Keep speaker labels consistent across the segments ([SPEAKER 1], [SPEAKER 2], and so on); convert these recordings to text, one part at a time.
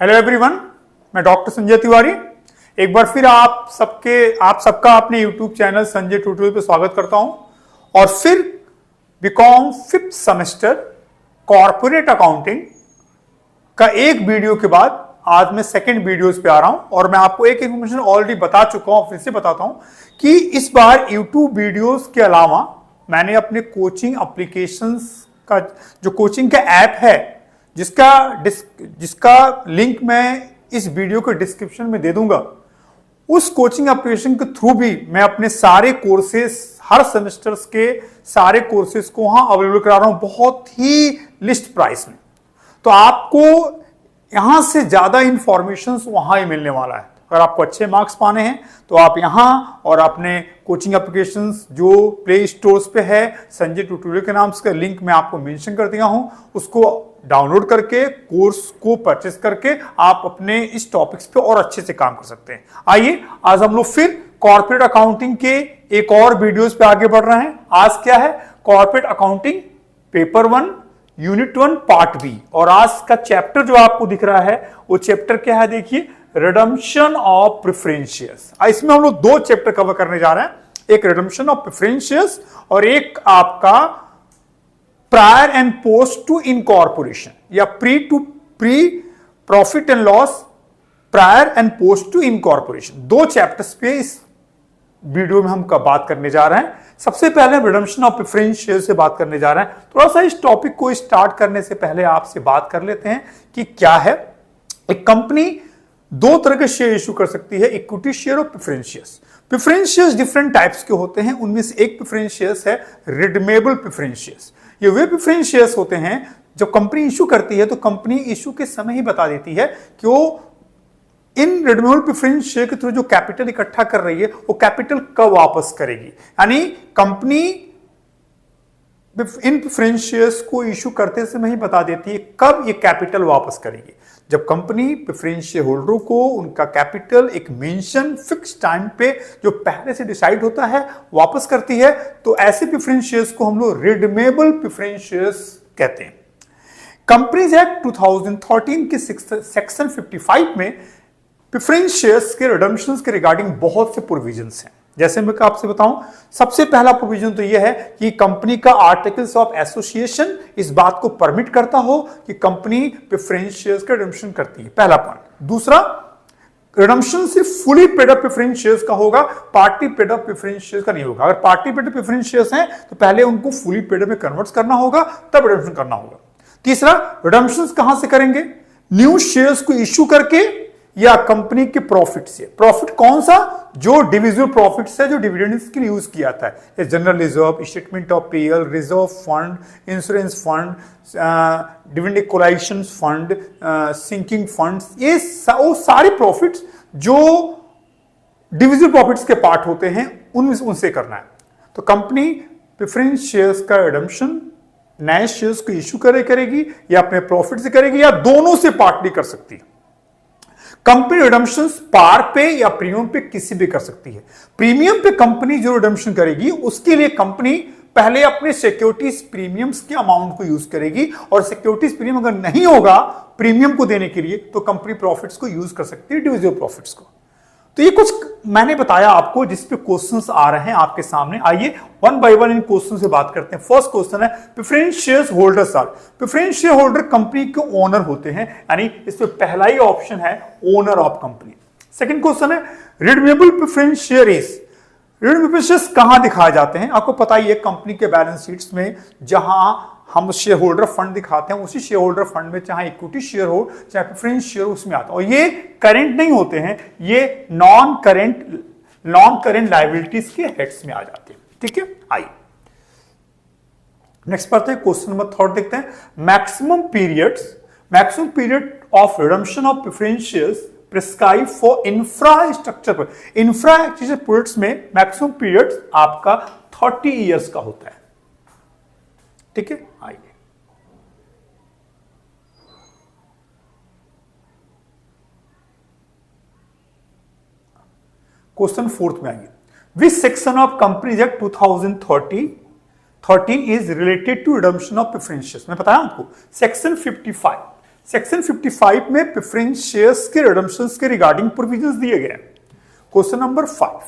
[SPEAKER 1] Hello everyone, मैं doctor Sanjay Tiwari एक बार फिर आप सबका अपने यूट्यूब चैनल संजय ट्यूटोरियल पे स्वागत करता हूं। और फिर BCom 5th semester corporate accounting का एक वीडियो के बाद आज मैं सेकंड वीडियोस पे आ रहा हूं। और मैं आपको एक इंफॉर्मेशन ऑलरेडी बता चुका हूं, फिर से बताता हूं कि इस बार यूट्यूब वीडियोस के अलावा मैंने अपने कोचिंग एप्लीकेशंस का जो कोचिंग का ऐप है जिसका लिंक मैं इस वीडियो के डिस्क्रिप्शन में दे दूंगा, उस कोचिंग एप्लीकेशन के थ्रू भी मैं अपने सारे कोर्सेस, हर सेमेस्टर्स के सारे कोर्सेस को वहां अवेलेबल करा रहा हूं बहुत ही लिस्ट प्राइस में। तो आपको यहां से ज्यादा इंफॉर्मेशन वहां ही मिलने वाला है। अगर आपको अच्छे मार्क्स पाने हैं तो आप यहां और अपने कोचिंग एप्लीकेशंस जो प्ले स्टोर्स पे है, संजय ट्यूटोरियल के नाम से लिंक मैं आपको मेंशन कर दिया हूं, उसको डाउनलोड करके कोर्स को परचेस करके आप अपने इस टॉपिक्स पे और अच्छे से काम कर सकते हैं। आइए आज हम लोग फिर कॉर्पोरेट अकाउंटिंग के एक और वीडियोस पे आगे बढ़ रहे हैं। आज क्या है? Corporate accounting paper 1 unit 1 part B. और आज का चैप्टर जो आपको दिख रहा है वो चैप्टर क्या है? देखिए, रिडम्पशन ऑफ प्रेफरेंस शेयर्स। इसमें हम लोग दो चैप्टर कवर करने जा रहे हैं, एक रिडम्पशन ऑफ प्रेफरेंस शेयर्स और एक आपका prior and post to incorporation या pre profit and loss, prior and post to incorporation. दो चैप्टर्स पे इस वीडियो में हम बात करने जा रहे हैं। सबसे पहले रिडम्पशन ऑफ प्रेफरेंस शेयर से बात करने जा रहे हैं। थोड़ा सा इस टॉपिक को स्टार्ट करने से पहले आपसे बात कर लेते हैं कि क्या है। एक कंपनी दो तरह के शेयर इशू कर सकती है, इक्विटी शेयर और preference shares. Preference shares different types के होते हैं, उनमें से एक प्रेफरेंस शेयर्स है रिडीमेबल प्रेफरेंस शेयर्स। ये वे प्रेफरेंस शेयर्स होते हैं जब कंपनी इशू करती है तो कंपनी इशू के समय ही बता देती है कि वो इन रिडीमेबल प्रेफरेंस शेयर के थ्रू जो कैपिटल इकट्ठा कर रही है वो कैपिटल कब वापस करेगी। यानी कंपनी इन प्रेफरेंस शेयर्स को इशू करते समय ही बता देती है कब ये कैपिटल वापस करेगी। जब कंपनी प्रेफरेंस शेयर होल्डरों को उनका कैपिटल एक मेंशन फिक्स टाइम पे जो पहले से डिसाइड होता है वापस करती है, तो ऐसे प्रेफरेंस शेयर्स को हम लोग रिडीमेबल प्रेफरेंस शेयर्स कहते हैं। कंपनीज एक्ट 2013 के सेक्शन 55 में प्रेफरेंस शेयर्स के रिडम्पशन के रिगार्डिंग बहुत से प्रोविजंस हैं। जैसे मैं आपसे बताऊं, सबसे पहला प्रोविजन तो यह है कि कंपनी का आर्टिकल्स ऑफ एसोसिएशन इस बात को परमिट करता हो कि कंपनी प्रेफरेंस शेयर्स का रिडम्पशन करती है, पहला पॉइंट। दूसरा, रिडम्पशन सिर्फ fully paid up preference shares का होगा, party paid up preference shares का नहीं होगा। अगर party paid up preference shares हैं तो पहले उनको फुली पेड अप में कन्वर्ट करना होगा, तब रिडम्पशन करना होगा। तीसरा, रिडम्पशन कहां से करेंगे? न्यू शेयर्स को इश्यू करके या कंपनी के प्रॉफिट से। प्रॉफिट कौन सा? जो डिविजिबल प्रॉफिट है, जो डिविडेंड्स के लिए यूज किया जाता है, general reserve, statement of PL, reserve fund, insurance fund, dividend equalisation fund, sinking funds, ये वो सारे प्रॉफिट्स जो डिविजिबल प्रॉफिट्स के पार्ट होते हैं उनसे करना है। तो कंपनी प्रेफरेंस शेयर्स का रिडम्पशन नए शेयर्स को इश्यू करेगी या अपने प्रॉफिट से करेगी या दोनों से पार्टली कर सकती है। कंपनी रिडम्पशन पार पे या प्रीमियम पे किसी भी कर सकती है। प्रीमियम पे कंपनी जो रिडम्पशन करेगी उसके लिए कंपनी पहले अपने सिक्योरिटीज प्रीमियम्स के अमाउंट को यूज करेगी, और सिक्योरिटीज प्रीमियम अगर नहीं होगा प्रीमियम को देने के लिए तो कंपनी प्रॉफिट्स को यूज कर सकती है, डिविजिबल प्रॉफिट्स को। तो ये कुछ मैंने बताया आपको जिस पे क्वेश्चंस आ रहे हैं आपके सामने। आइए वन बाय वन इन क्वेश्चन से बात करते हैं। फर्स्ट क्वेश्चन है, preference shares holders are. Preference share holder company के ओनर होते हैं, यानी इसमें पहला ही ऑप्शन है owner of company. Second question है, redeemable preference share is. Redeemable preference shares कहां दिखाए जाते हैं? आपको पता ही है, कंपनी के बैलेंस शीट्स में जहां हम शेयर होल्डर फंड दिखाते हैं उसी शेयर होल्डर फंड में चाहे इक्विटी शेयर हो चाहे प्रेफरेंस शेयर उसमें आता है। और ये करेंट नहीं होते हैं, ये नॉन करेंट लायबिलिटीज के हेड्स में आ जाते हैं। ठीक है, आइए नेक्स्ट पढ़ते हैं। क्वेश्चन नंबर 3 देखते हैं। Maximum period of redemption of preference shares prescribe for infrastructure products में मैक्सिमम पीरियड आपका 30 ईयर्स का होता है। ठीक है, आइए क्वेश्चन 4 में आइए। Which section of companies act 2013 is related to redemption of preference shares? मैं बताया आपको सेक्शन 55 सेक्शन 55 में प्रेफरेंस शेयर्स के रिडम्पशंस के रिगार्डिंग प्रोविजंस दिए गए हैं। Question number 5,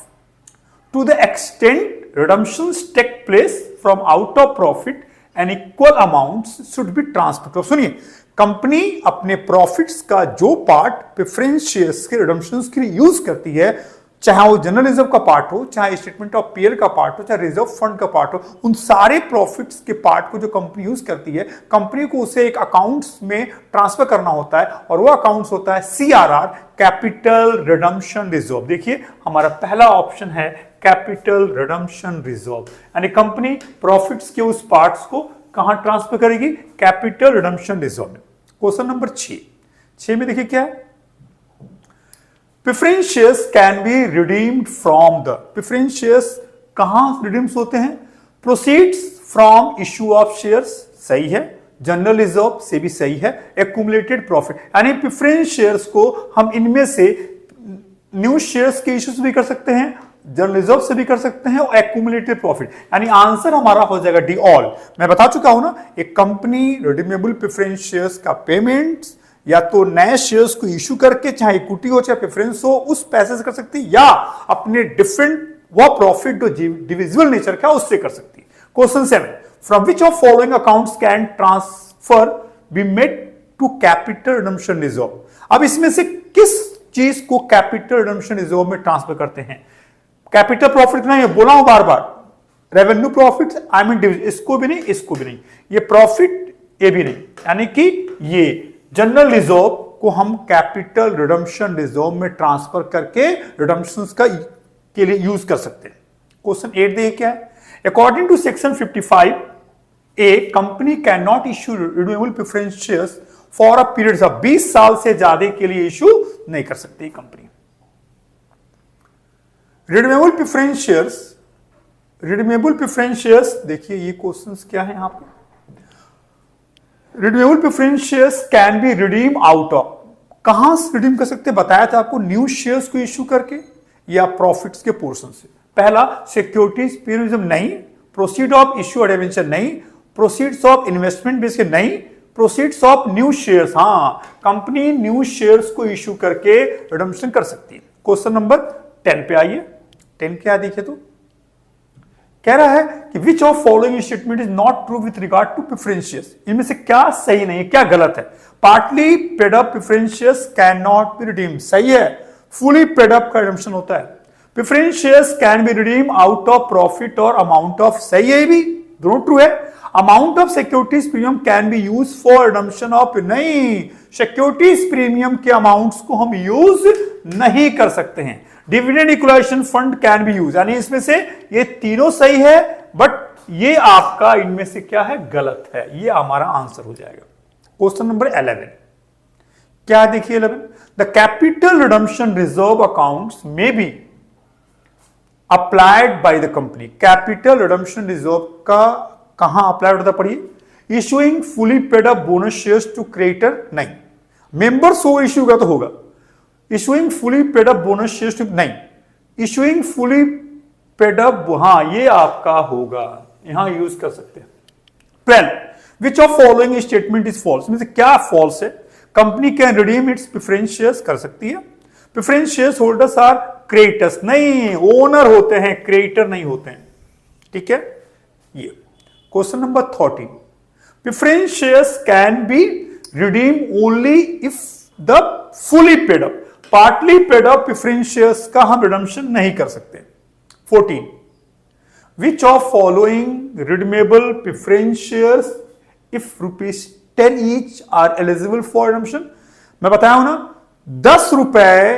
[SPEAKER 1] to the extent redemptions take place from out of profit and equal amounts should be transfer. सुनिए, कंपनी अपने प्रॉफिट्स का जो पार्ट प्रेफरेंस शेयर्स के रिडम्पशंस के लिए यूज करती है, चाहे वो जनरल रिजर्व का पार्ट हो, चाहे स्टेटमेंट ऑफ पेयर का पार्ट हो, चाहे रिजर्व फंड का पार्ट हो, उन सारे प्रॉफिट्स के पार्ट को जो कंपनी यूज करती है, कंपनी को उसे एक अकाउंट्स में ट्रांसफर करना होता है और वो अकाउंट्स होता है CRR, कैपिटल रिडम्पशन रिजर्व। देखिए हमारा पहला ऑप्शन है कैपिटल रिडम्पशन रिजर्व, यानी कंपनी प्रॉफिट्स के उस पार्ट्स को कहां ट्रांसफर करेगी? कैपिटल रिडम्पशन रिजर्व में। क्वेश्चन नंबर 6 में देखिए क्या है, preference shares can be redeemed from the, preference shares कहां रिडीम्स होते हैं? Proceeds from issue of shares, सही है। जनरल रिजर्व से भी सही है। एक्यूमुलेटेड प्रॉफिट, यानी प्रेफरेंस शेयर्स को हम इनमें से न्यू शेयर्स के इश्यूज भी कर सकते हैं, जनरल रिजर्व से भी कर सकते हैं, और एक्यूमुलेटेड प्रॉफिट, यानी आंसर हमारा हो जाएगा डी ऑल। मैं बता चुका हूं ना, एक कंपनी रिडीमेबल प्रेफरेंस शेयर्स का पेमेंट या तो नए शेयर्स को इश्यू करके, चाहे इक्विटी हो चाहे प्रेफरेंस हो, उस पैसे से कर सकती है, या अपने डिफरेंट वह प्रॉफिट जो डिविजिबल नेचर का उससे कर सकती है। Question 7, from which of following accounts can transfer be made to capital redemption reserve? अब इसमें से किस चीज को कैपिटल रिडम्पशन रिजर्व में ट्रांसफर करते हैं? कैपिटल प्रॉफिट नहीं है, बोला हूं बार बार, revenue profit, I mean division, इसको भी नहीं, इसको भी नहीं, ये प्रॉफिट, ये भी नहीं, यानी कि ये जनरल रिजर्व को हम कैपिटल रिडम्पशन रिजर्व में ट्रांसफर करके रिडम्पशंस का के लिए यूज कर सकते हैं। क्वेश्चन 8 देखिए क्या है, according to section 55 A, company can not issue renewable preference shares for a period of 20 साल से ज्यादा के लिए इश्यू नहीं कर सकती company. Redeemable preference shares, redeemable preference shares, देखिए ये क्वेश्चंस क्या है यहां पे, redeemable preference shares can be redeem out of, कहां से रिडीम कर सकते हैं? बताया था आपको, न्यू शेयर्स को इश्यू करके या प्रॉफिट्स के पोर्शन से। पहला, सिक्योरिटीज प्रीमियम नहीं, प्रोसीड ऑफ इश्यू और डिवेंचर नहीं, प्रोसीड्स ऑफ इन्वेस्टमेंट बेस के नहीं, प्रोसीड्स ऑफ न्यू शेयर्स, हां कंपनी न्यू शेयर्स को इश्यू करके रिडम्पशन कर सकती है। क्वेश्चन नंबर 10 पे आइए, 10 क्या देखिए तो कह रहा है कि which of following statement is not true with regard to preference shares, इनमें से क्या सही नहीं है, क्या गलत है? Partly paid up preference shares can not be redeemed, सही है। फुली पेड अप का रिडम्पशन होता है। Preference shares can be redeem out of profit और अमाउंट ऑफ, सही है, भी दोनों ट्रू है। Amount of securities premium can be use for redemption of, नहीं, सिक्योरिटीज प्रीमियम के अमाउंट्स को हम यूज नहीं कर सकते हैं। Dividend equalisation fund can be use, यानी इसमें से ये तीनों सही है, बट ये आपका इनमें से क्या है? गलत है। ये हमारा आंसर हो जाएगा। क्वेश्चन नंबर 11 क्या देखिए 11, the capital redemption reserve accounts में be applied by the company. Capital redemption reserve का कहां अप्लाइड होता, पढ़िए, issuing fully paid up bonus shares to creator, नहीं, मेंबर्स हो इश्यू का तो होगा। Issuing fully paid up bonus shares to, नहीं, इशूइंग फुली पेड अप, हां ये आपका होगा, यहां यूज कर सकते हैं। 12, which of following statement is false, में से क्या फॉल्स है? Company can redeem its preference shares, कर सकती है। Preference shares holders are creators, नहीं, ओनर होते हैं, क्रिएटर नहीं होते हैं, ठीक है। ये question number 13, preference shares can be redeem only if the fully paid up, partly paid up preference shares का हम रिडम्पशन नहीं कर सकते। 14, which of following redeemable preference shares if ₹10 each are eligible for redemption? मैं बताया हूं ना, 10 रुपए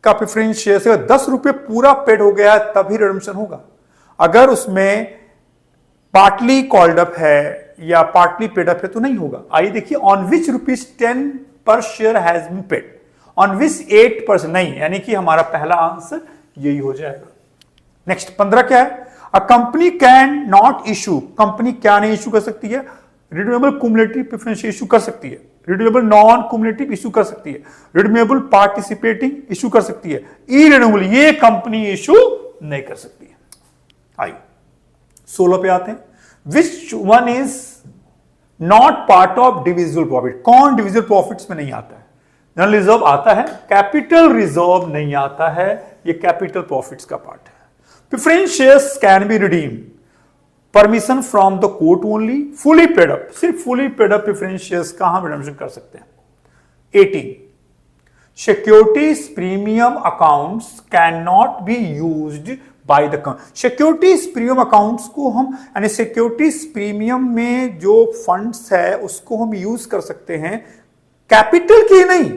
[SPEAKER 1] का प्रेफरेंस शेयर से 10 रुपए पूरा पेड हो गया तभी रिडम्पशन होगा। अगर उसमें पार्टली कॉल्ड अप है या पार्टली पेड अप है तो नहीं होगा। आइए देखिए, ऑन विच ₹10 पर share has been paid, on which 8%, नहीं, यानी कि हमारा पहला आंसर यही हो जाएगा। नेक्स्ट 15 क्या है, a company can not issue, company क्या नहीं इशू कर सकती है? रिडीमेबल कुमुलेटिव प्रेफरेंस इशू कर सकती है, रिडीमेबल नॉन कुमुलेटिव इशू कर सकती है, रिडीमेबल पार्टिसिपेटिंग इशू कर सकती है, इरिडीमेबल ये कंपनी इशू नहीं कर सकती है। आइए 16 पे आते हैं, which one is not part of divisible profit. कौन डिविजिबल प्रॉफिट्स में नहीं आता है? जनरल रिजर्व आता है, कैपिटल रिजर्व नहीं आता है, ये कैपिटल प्रॉफिट्स का पार्ट है। Preference shares can be redeem, permission from the court only, fully paid up, सिर्फ fully paid up preference shares का हम रिडम्पशन कर सकते हैं। 18 securities premium accounts can not be used by the securities premium accounts को हम यानी securities premium में जो फंड्स है उसको हम यूज कर सकते हैं, कैपिटल के नहीं,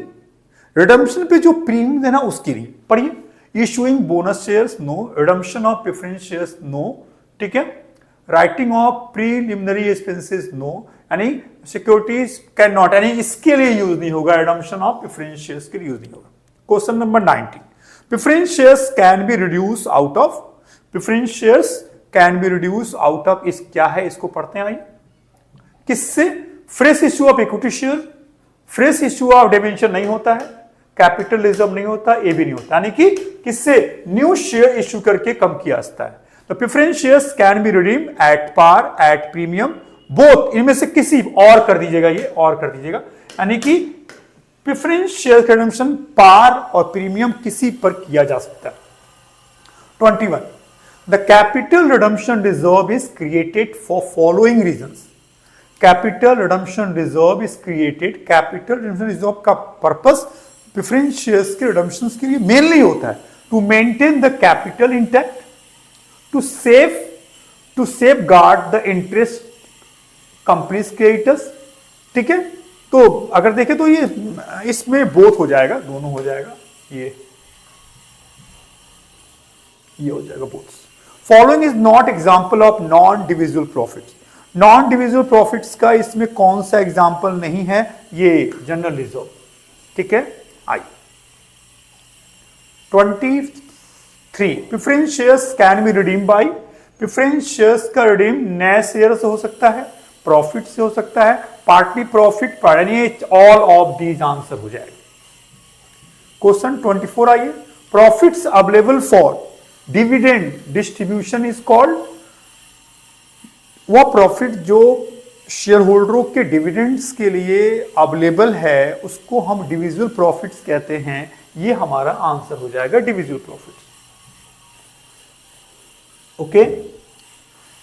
[SPEAKER 1] रिडम्पशन पे जो प्रीमियम देना उसके लिए। पढ़िए, issuing bonus shares no, redemption of preference shares no, ठीक है, writing off preliminary expenses no, यानी सिक्योरिटीज कैन नॉट, यानी इसके लिए यूज नहीं होगा, रिडम्पशन ऑफ प्रेफरेंस शेयर्स के लिए यूज नहीं होगा। Question number 19 preference shares can be reduce out of, preference shares can be reduce out of, इस क्या है इसको पढ़ते हैं आइए, किससे? Fresh issue of equity share, fresh issue of debenture नहीं होता है, कैपिटल रिजर्व नहीं होता, ये भी नहीं होता, यानी कि किससे? न्यू शेयर इश्यू करके कम किया जाता है। तो preference shares can be redeem at par, at premium, both, इनमें से किसी और कर दीजिएगा, ये और कर दीजिएगा, यानी कि प्रेफरेंस शेयर का रिडम्पशन पार और प्रीमियम किसी पर किया जा सकता है। 21 the capital redemption reserve is created for following reasons, capital redemption reserve is created, capital redemption reserve का पर्पस प्रेफरेंस शेयर्स के रिडम्पशन के लिए मेनली होता है to maintain the capital intact, to safeguard the interest companies creditors, ठीक है। तो अगर देखें तो ये इसमें बोथ हो जाएगा, दोनों हो जाएगा, ये हो जाएगा both. Following is not example of non divisible profits, non divisible profits का इसमें कौन सा एग्जांपल नहीं है? ये जनरल रिजर्व, ठीक है। I 23 preference shares can be redeem by, preference shares का रिडीम नए शेयर से हो सकता है, प्रॉफिट से हो सकता है, पार्टली प्रॉफिट, यानी ऑल ऑफ दीज आंसर हो जाएगा। क्वेश्चन 24 आइए, profits available for dividend distribution is called, वह प्रॉफिट जो शेयर होल्डरों के डिविडेंड्स के लिए अवेलेबल है उसको हम डिविजिबल प्रॉफिट्स कहते हैं, ये हमारा आंसर हो जाएगा डिविजिबल प्रॉफिट्स। ओके,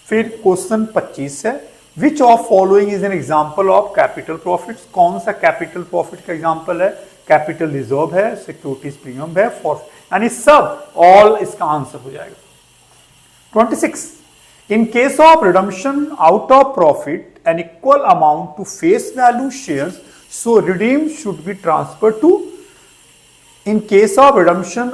[SPEAKER 1] फिर क्वेश्चन 25 है, विच of following is an example of capital profits, कौन सा कैपिटल प्रॉफिट का एग्जांपल है? कैपिटल रिजर्व है, सिक्योरिटीज प्रीमियम है, फॉर, यानी सब ऑल इसका आंसर हो जाएगा। 26 in case of redemption out of profit an equal amount to face value shares so redeemed should be transferred to, in case of redemption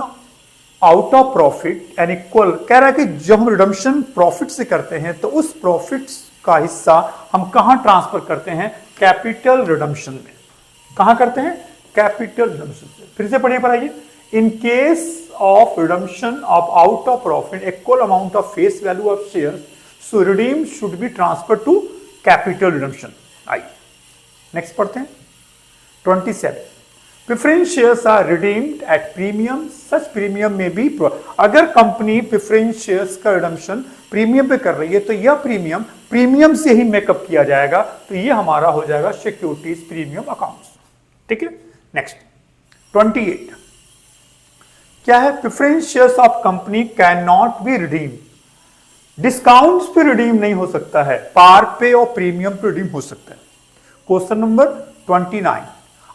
[SPEAKER 1] out of profit an equal, कह रहा है कि जब हम redemption profit से करते हैं तो उस प्रॉफिट का हिस्सा हम कहां ट्रांसफर करते हैं? कैपिटल रिडम्पशन में। कहां करते हैं? कैपिटल रिडम्पशन से। फिर से पढ़िए, पढ़ाइए, in case of redemption of out of profit equal amount of face value of shares so redeemed should be transferred to capital redemption। आइए नेक्स्ट पढ़ते हैं। 27 preference shares are redeemed at premium, such premium में भी, अगर कंपनी preference shares का redemption premium पे कर रही है तो यह प्रीमियम से ही मेकअप किया जाएगा, तो ये हमारा हो जाएगा सिक्योरिटीज प्रीमियम अकाउंट्स, ठीक है। नेक्स्ट 28 क्या है? Preference shares of company can not B redeem, discounts पे रिडीम नहीं हो सकता है, पार पे और प्रीमियम पे रिडीम हो सकता है। Question number 29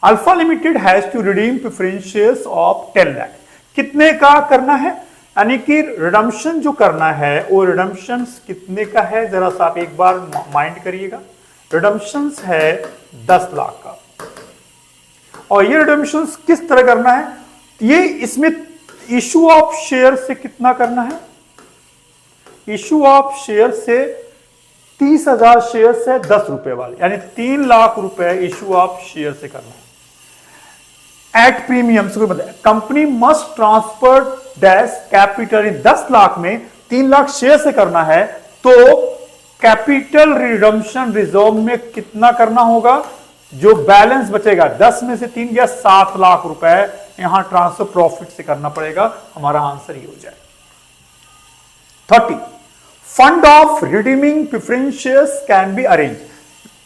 [SPEAKER 1] alpha limited has to redeem preference shares of 10 lakh, कितने का करना है? यानी कि रिडम्पशन जो करना है वो रिडम्पशन कितने का है? जरा सा आप एक बार माइंड करिएगा, रिडम्पशन है 10 लाख का, और ये रिडम्पशन किस तरह करना है? ये इसमें इशू ऑफ शेयर से कितना करना है? इशू ऑफ शेयर से 30,000 शेयर से 10 रुपए वाले, यानी 3 लाख रुपए इशू ऑफ शेयर से करना है at premium. Company must transfer dash capital, इन 10 लाख में 3 लाख शेयर से करना है तो कैपिटल रिडम्पशन रिजर्व में कितना करना होगा? जो बैलेंस बचेगा 10 में से 3 या 7 लाख रुपए यहां ट्रांसफर प्रॉफिट से करना पड़ेगा, हमारा आंसर ये हो जाए। 30 fund of redeeming preference shares can be arrange,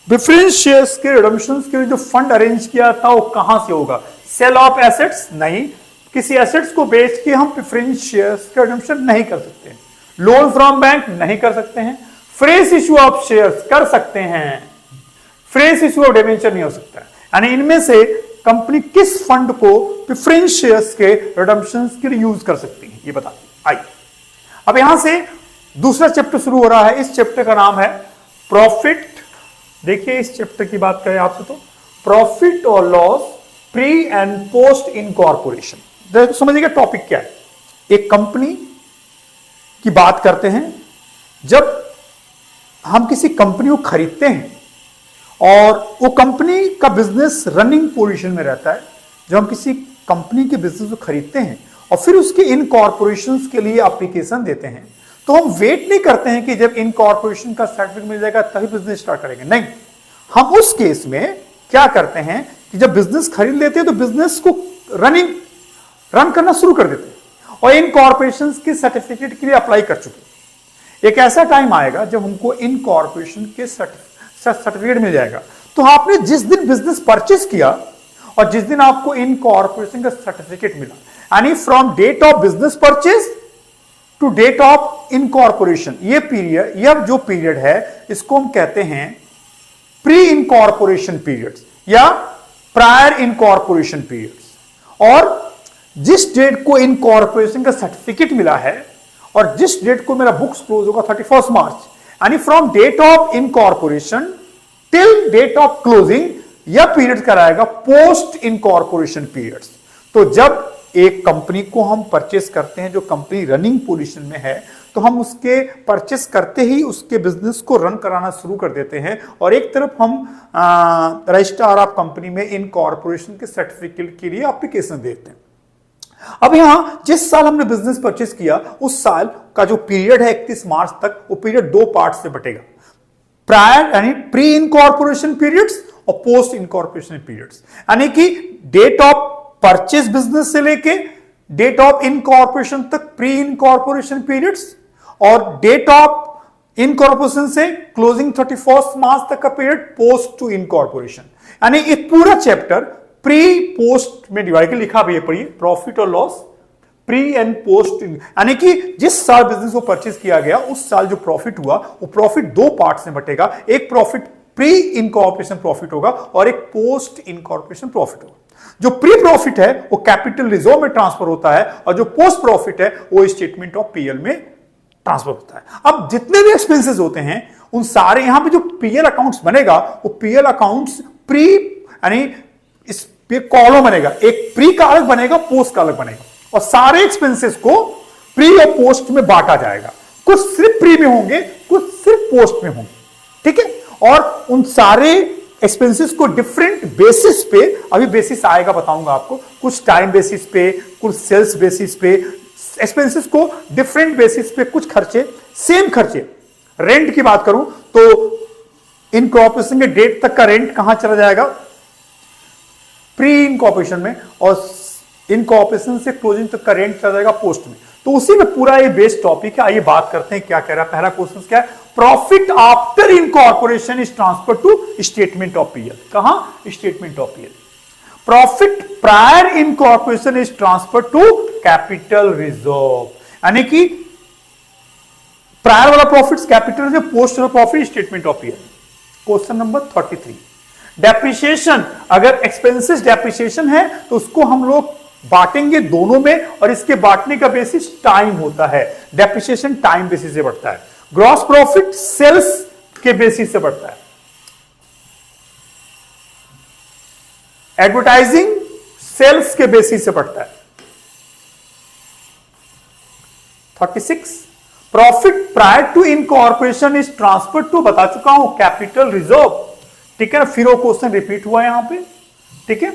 [SPEAKER 1] preference shares के रिडम्पशन के लिए जो फंड अरेंज किया था वो कहां से होगा? सेल ऑफ एसेट्स नहीं, किसी एसेट्स को बेच के हम प्रेफरेंस शेयर्स का रिडम्पशन नहीं कर सकते हैं। लोन फ्रॉम बैंक नहीं कर सकते हैं। फ्रेश इश्यू ऑफ शेयर्स कर सकते हैं, फ्रेश इश्यू ऑफ डिबेंचर नहीं हो सकता है। यानी इनमें से कंपनी किस फंड को प्रेफरेंस शेयर्स के रिडम्पशन के लिए यूज कर सकती है, ये बताते हैं। आइए अब यहां से दूसरा चैप्टर शुरू हो रहा है। इस चैप्टर का नाम है प्रॉफिट। देखिए इस चैप्टर की बात करें आपसे तो प्रॉफिट और loss pre and post incorporation. समझिएगा टॉपिक क्या है। एक कंपनी की बात करते हैं। जब हम किसी कंपनी को खरीदते हैं और वो कंपनी का बिजनेस रनिंग पोजीशन में रहता है, जब हम किसी कंपनी के बिजनेस को खरीदते हैं और फिर उसके इनकॉर्पोरेशन के लिए एप्लीकेशन देते हैं, तो हम वेट नहीं करते हैं कि जब इनकॉर्पोरेशन का सर्टिफिकेट मिल जाएगा तभी बिजनेस स्टार्ट करेंगे। नहीं, हम उस केस में क्या करते हैं कि जब बिजनेस खरीद लेते हैं तो बिजनेस को रन करना शुरू कर देते हैं और इनकॉर्पोरेशन के सर्टिफिकेट के लिए अप्लाई कर चुके हैं। एक ऐसा टाइम आएगा जब हमको इनकॉर्पोरेशन के सर्टिफिकेट मिल जाएगा। तो आपने जिस दिन बिजनेस परचेस किया और जिस दिन आपको इनकॉर्पोरेशन का सर्टिफिकेट मिला, यानी from date of business purchase to date of incorporation, ये पीरियड, यह जो पीरियड है इसको हम कहते हैं प्री इनकॉर्पोरेशन पीरियड्स या प्रायर इनकॉर्पोरेशन पीरियड्स। और जिस डेट को इनकॉर्पोरेशन का सर्टिफिकेट मिला है और जिस डेट को मेरा बुक्स क्लोज होगा 31 मार्च, यानी from date of incorporation till date of closing, यह पीरियड कराएगा पोस्ट इनकॉर्पोरेशन पीरियड्स। तो जब एक कंपनी को हम परचेस करते हैं, जो कंपनी रनिंग पोजीशन में है, तो हम उसके परचेस करते ही उसके बिजनेस को रन कराना शुरू कर देते हैं और एक तरफ हम रजिस्ट्रार ऑफ कंपनी में इनकॉर्पोरेशन के सर्टिफिकेट के लिए एप्लीकेशन देते हैं। अब यहां जिस साल हमने बिजनेस परचेस किया उस साल का जो पीरियड है 31 मार्च तक, वो पीरियड दो पार्ट से बटेगा। प्रायर यानी प्री इनकॉर्पोरेशन पीरियड्स और पोस्ट इनकॉर्पोरेशन पीरियड्स, यानी कि डेट ऑफ परचेस बिजनेस से लेके डेट ऑफ इनकॉर्पोरेशन तक प्री इनकॉर्पोरेशन पीरियड्स और डेट ऑफ इनकॉर्पोरेशन से क्लोजिंग 31 मार्च तक का पीरियड पोस्ट टू इनकॉर्पोरेशन। यानी ये पूरा चैप्टर प्री पोस्ट में डिवाइड कर लिखा भी है, पढ़िए, प्रॉफिट और लॉस प्री एंड पोस्ट। यानी कि जिस साल बिजनेस को परचेज किया गया उस साल जो प्रॉफिट हुआ वो प्रॉफिट दो पार्ट्स में बटेगा। एक प्रॉफिट प्री इनकॉर्पोरेशन प्रॉफिट होगा और एक पोस्ट इनकॉर्पोरेशन प्रॉफिट होगा। जो प्री प्रॉफिट है वो कैपिटल रिजर्व में ट्रांसफर होता है और जो पोस्ट प्रॉफिट है वो स्टेटमेंट ऑफ पीएल में ट्रांसफर होता है। अब जितने भी एक्सपेंसेस होते हैं उन सारे, यहां पे जो पीएल अकाउंट्स बनेगा वो पीएल अकाउंट्स प्री, यानी इस पे कॉलम बनेगा, एक प्री का अलग बनेगा, पोस्ट का अलग बनेगा और सारे एक्सपेंसेस को प्री और पोस्ट में बांटा जाएगा। कुछ सिर्फ प्री में होंगे, कुछ सिर्फ पोस्ट में होंगे, ठीक है। और उन सारे एक्सपेंसेस को डिफरेंट बेसिस पे, अभी बेसिस आएगा बताऊंगा आपको, कुछ टाइम बेसिस पे, कुछ सेल्स बेसिस पे, एक्सपेंसेस को डिफरेंट बेसिस पे, कुछ खर्चे सेम खर्चे। रेंट की बात करूं तो इनकॉर्पोरेशन के डेट तक का रेंट कहां चला जाएगा? प्री इनकॉर्पोरेशन में, और इनकॉर्पोरेशन से क्लोजिंग तक का रेंट चला जाएगा पोस्ट में। तो उसी में पूरा ये बेस टॉपिक है। आइए बात करते हैं क्या कह रहा है। पहला क्वेश्चन क्या है? Profit after incorporation is transfer to statement of PL. कहां? Statement of PL. Profit prior incorporation is transfer to capital reserve, यानी कि प्रायर वाला प्रॉफिट कैपिटल रिजर्व, पोस्ट वाला profit statement of PL. Question number 33, depreciation. अगर expenses depreciation है तो उसको हम लोग बांटेंगे दोनों में और इसके बांटने का बेसिस टाइम होता है। डेप्रिसिएशन टाइम बेसिस से बढ़ता है। ग्रॉस प्रॉफिट सेल्स के बेसिस से बढ़ता है। एडवर्टाइजिंग सेल्स के बेसिस से बढ़ता है। 36, profit prior to incorporation is transfer to, बता चुका हूं, कैपिटल रिजर्व, ठीक है ना। फिर वो क्वेश्चन रिपीट हुआ यहां पे, ठीक है।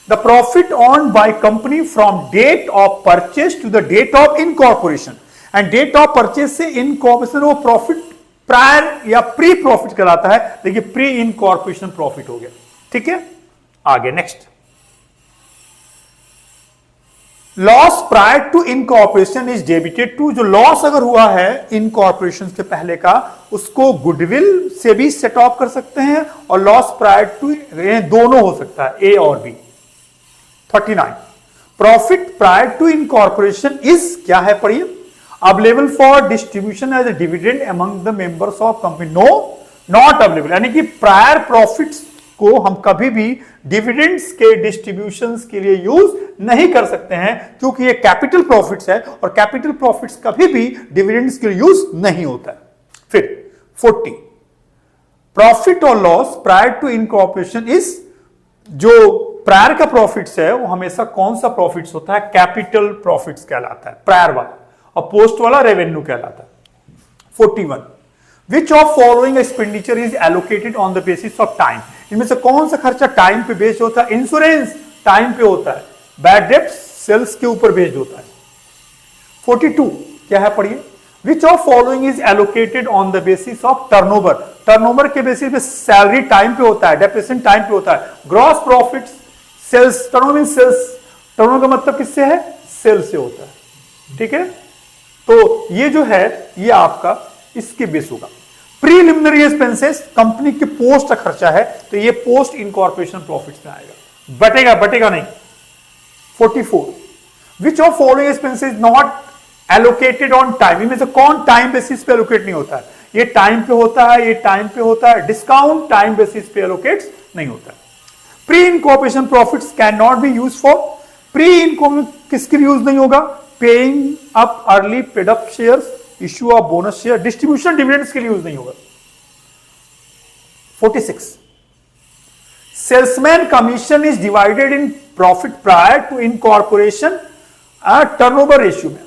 [SPEAKER 1] The profit earned by company from date of purchase to the date of incorporation, and date of purchase से इनकॉर्पोरेशन वो प्रॉफिट प्रायर या प्री प्रॉफिट कहलाता है। देखिए प्री इनकॉर्पोरेशन प्रॉफिट हो गया, ठीक है। आगे next, loss prior to incorporation is debited to, जो लॉस अगर हुआ है इनकॉर्पोरेशन से पहले का, उसको गुडविल से भी सेट ऑफ कर सकते हैं और लॉस प्रायर टू, दोनों हो सकता है, ए और B. 39, profit prior to incorporation is, क्या है पढ़िए, available for distribution as a dividend among the members of company, no not available, यानी कि प्रायर प्रॉफिट्स को हम कभी भी डिविडेंड्स के डिस्ट्रीब्यूशंस के लिए यूज नहीं कर सकते हैं, क्योंकि ये कैपिटल प्रॉफिट्स है और कैपिटल प्रॉफिट्स कभी भी डिविडेंड्स के लिए यूज नहीं होता है। फिर 40, प्रॉफिट और loss prior to incorporation is, जो प्रायर का प्रॉफिट्स है वो हमेशा कौन सा प्रॉफिट्स होता है, कैपिटल प्रॉफिट्स कहलाता है प्रायर वाला, और पोस्ट वाला रेवेन्यू कहलाता है। 41, विच of following expenditure is allocated on the basis of time, इनमें से कौन सा खर्चा टाइम पे बेस्ड होता है, इंश्योरेंस टाइम पे होता है, बैड डेब्ट्स सेल्स के ऊपर बेस्ड होता है। 42, क्या है पढ़िए, which of following is allocated on the basis of turnover, turnover के बेसिस पे सैलरी टाइम पे होता है, डेप्रिसिएशन टाइम पे होता है, gross profit sales, turnover means sales, turnover का मतलब किससे है, सेल से होता है, ठीक है। तो ये जो है ये आपका इसके बेस होगा। प्रीलिमिनरी एक्सपेंसेस, कंपनी के पोस्ट का खर्चा है, तो ये पोस्ट इनकॉर्पोरेशन प्रॉफिट्स में आएगा, बटेगा नहीं। 44, विच of following expenses not allocated on time, इनमें से कौन टाइम बेसिस पे एलोकेट नहीं होता है, ये टाइम पे होता है, ये टाइम पे होता है, डिस्काउंट टाइम बेसिस पे एलोकेट्स नहीं होता है। Pre incorporation profits can not be use for, pre incorporation किसके लिए यूज नहीं होगा, paying up early paid up shares, issue of bonus share, distribution dividends के लिए यूज नहीं होगा। 46, salesman commission is divided in profit prior to incorporation turnover ratio में,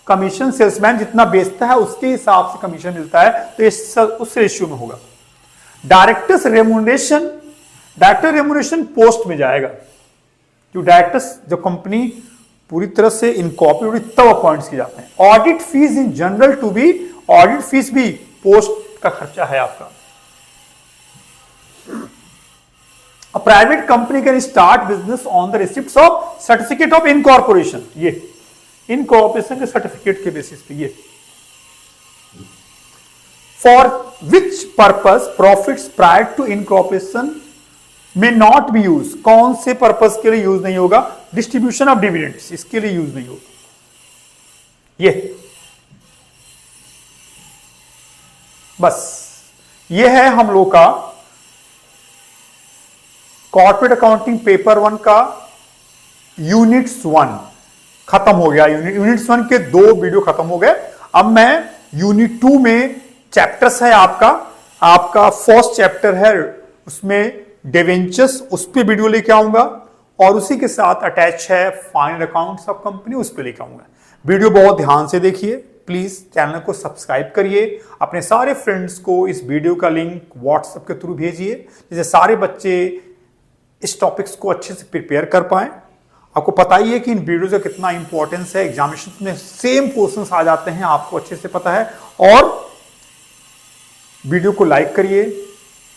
[SPEAKER 1] commission salesman जितना बेचता है उसके हिसाब से कमीशन मिलता है, तो ये उस रेशियो में होगा। Directors remuneration, director remuneration post में जाएगा, जो डायरेक्टर्स जो कंपनी पूरी तरह से इनकॉर्पोरेटेड तब अपॉइंट्स किए जाते हैं। Audit fees in general to be, audit fees भी पोस्ट का खर्चा है आपका। A private company can start business on the receipts of certificate of incorporation, ये इनकॉर्पोरेशन के सर्टिफिकेट के बेसिस पे ये। For which purpose profits prior to incorporation may not be used, कौन से पर्पस के लिए यूज नहीं होगा, डिस्ट्रीब्यूशन ऑफ डिविडेंड्स, इसके लिए यूज नहीं होगा। ये बस ये है हम लोग का कॉर्पोरेट अकाउंटिंग पेपर 1 का यूनिट्स 1 खत्म हो गया। यूनिट्स 1 के 2 वीडियो खत्म हो गए। अब मैं यूनिट 2 में चैप्टर्स है आपका फर्स्ट चैप्टर है, उसमें डिवेंचर्स, उस पर वीडियो लेके आऊंगा और उसी के साथ अटैच है फाइनल अकाउंट्स ऑफ कंपनी, उस पर लेके आऊंगा। वीडियो बहुत ध्यान से देखिए, प्लीज चैनल को सब्सक्राइब करिए, अपने सारे फ्रेंड्स को इस वीडियो का लिंक व्हाट्सएप के थ्रू भेजिए, जिससे सारे बच्चे इस टॉपिक्स को अच्छे से प्रिपेयर कर पाए। आपको पता ही है कि इन वीडियोज का कितना इंपॉर्टेंस है, एग्जामिनेशन में सेम क्वेश्चंस आ जाते हैं, आपको अच्छे से पता है। और वीडियो को लाइक करिए,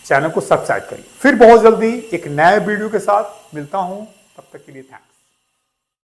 [SPEAKER 1] चैनल को सब्सक्राइब करिए। फिर बहुत जल्दी एक नए वीडियो के साथ मिलता हूं, तब तक के लिए थैंक्स।